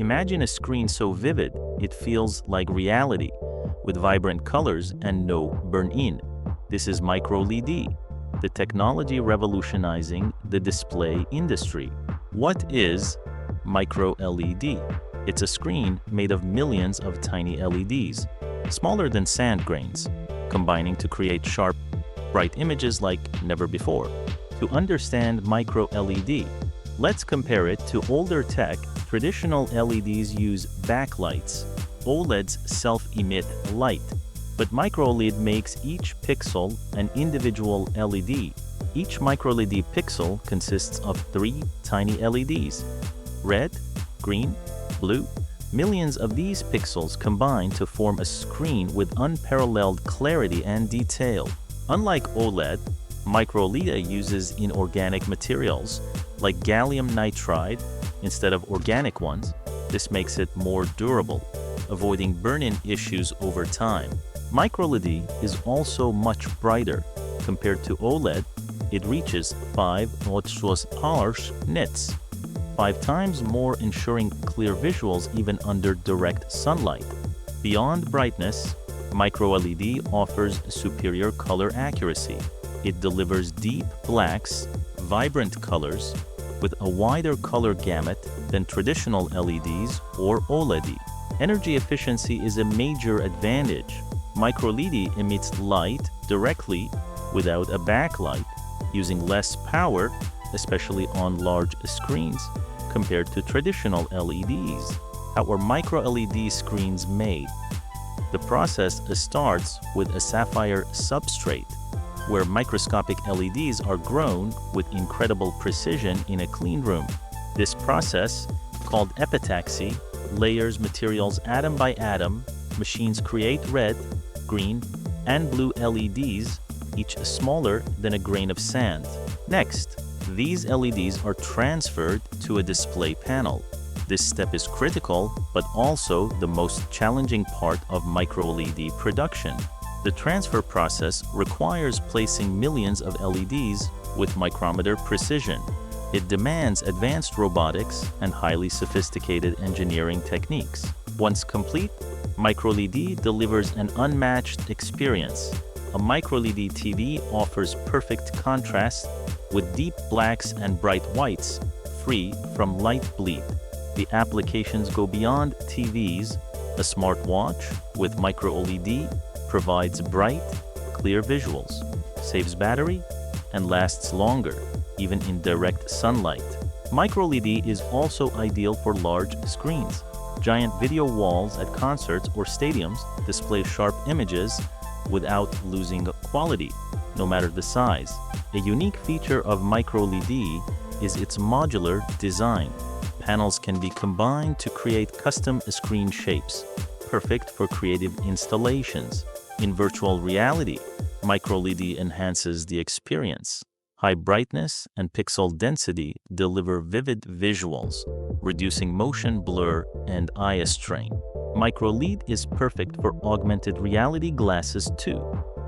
Imagine a screen so vivid it feels like reality, with vibrant colors and no burn-in. This is MicroLED, the technology revolutionizing the display industry. What is MicroLED? It's a screen made of millions of tiny LEDs, smaller than sand grains, combining to create sharp, bright images like never before. To understand MicroLED, let's compare it to older tech. Traditional LEDs use backlights. OLEDs self-emit light. But MicroLED makes each pixel an individual LED. Each MicroLED pixel consists of 3 tiny LEDs: red, green, blue. Millions of these pixels combine to form a screen with unparalleled clarity and detail. Unlike OLED, MicroLED uses inorganic materials like gallium nitride instead of organic ones. This makes it more durable, avoiding burn-in issues over time. MicroLED is also much brighter. Compared to OLED, it reaches 500 nits, 5 times more, ensuring clear visuals even under direct sunlight. Beyond brightness, MicroLED offers superior color accuracy. It delivers deep blacks, vibrant colors, with a wider color gamut than traditional LEDs or OLED. Energy efficiency is a major advantage. MicroLED emits light directly without a backlight, using less power, especially on large screens, compared to traditional LEDs. How are MicroLED screens made? The process starts with a sapphire substrate, where microscopic LEDs are grown with incredible precision in a clean room. This process, called epitaxy, layers materials atom by atom. Machines create red, green, and blue LEDs, each smaller than a grain of sand. Next, these LEDs are transferred to a display panel. This step is critical, but also the most challenging part of MicroLED production. The transfer process requires placing millions of LEDs with micrometer precision. It demands advanced robotics and highly sophisticated engineering techniques. Once complete, MicroLED delivers an unmatched experience. A MicroLED TV offers perfect contrast with deep blacks and bright whites, free from light bleed. The applications go beyond TVs. A smartwatch with MicroLED provides bright, clear visuals, saves battery, and lasts longer, even in direct sunlight. MicroLED is also ideal for large screens. Giant video walls at concerts or stadiums display sharp images without losing quality, no matter the size. A unique feature of MicroLED is its modular design. Panels can be combined to create custom screen shapes, perfect for creative installations. In virtual reality, MicroLED enhances the experience. High brightness and pixel density deliver vivid visuals, reducing motion blur and eye strain. MicroLED is perfect for augmented reality glasses too.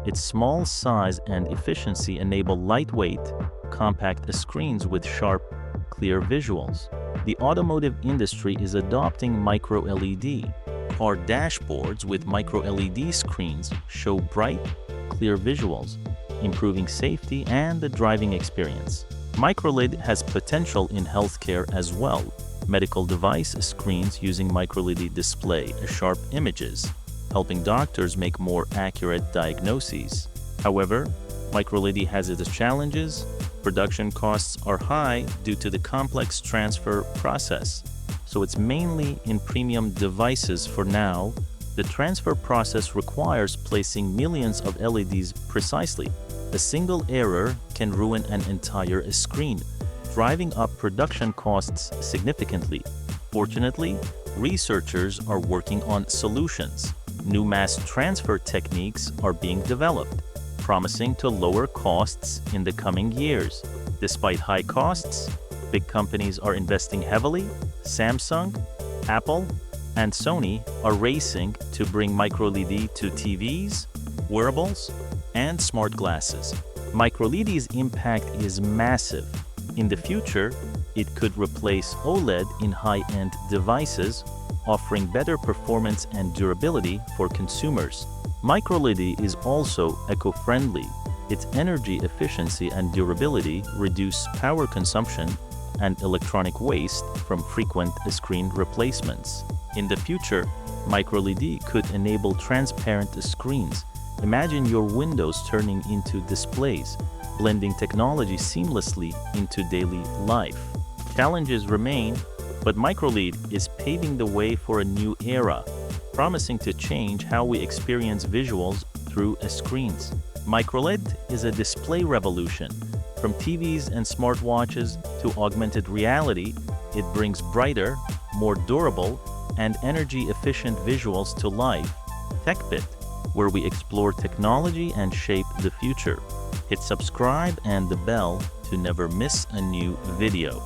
Its small size and efficiency enable lightweight, compact screens with sharp, clear visuals. The automotive industry is adopting MicroLED. Car dashboards with MicroLED screens show bright, clear visuals, improving safety and the driving experience. MicroLED has potential in healthcare as well. Medical device screens using MicroLED display sharp images, helping doctors make more accurate diagnoses. However, MicroLED has its challenges. Production costs are high due to the complex transfer process, so it's mainly in premium devices for now. The transfer process requires placing millions of LEDs precisely. A single error can ruin an entire screen, driving up production costs significantly. Fortunately, researchers are working on solutions. New mass transfer techniques are being developed, promising to lower costs in the coming years. Despite high costs, big companies are investing heavily. Samsung, Apple, and Sony are racing to bring MicroLED to TVs, wearables, and smart glasses. MicroLED's impact is massive. In the future, It could replace OLED in high-end devices, offering better performance and durability for consumers. MicroLED is also eco-friendly. Its energy efficiency and durability reduce power consumption and electronic waste from frequent screen replacements. In the future, MicroLED could enable transparent screens. Imagine your windows turning into displays, blending technology seamlessly into daily life. Challenges remain, but MicroLED is paving the way for a new era, promising to change how we experience visuals through screens. MicroLED is a display revolution. From TVs and smartwatches to augmented reality, it brings brighter, more durable, and energy-efficient visuals to life. TechBit, where we explore technology and shape the future. Hit subscribe and the bell to never miss a new video.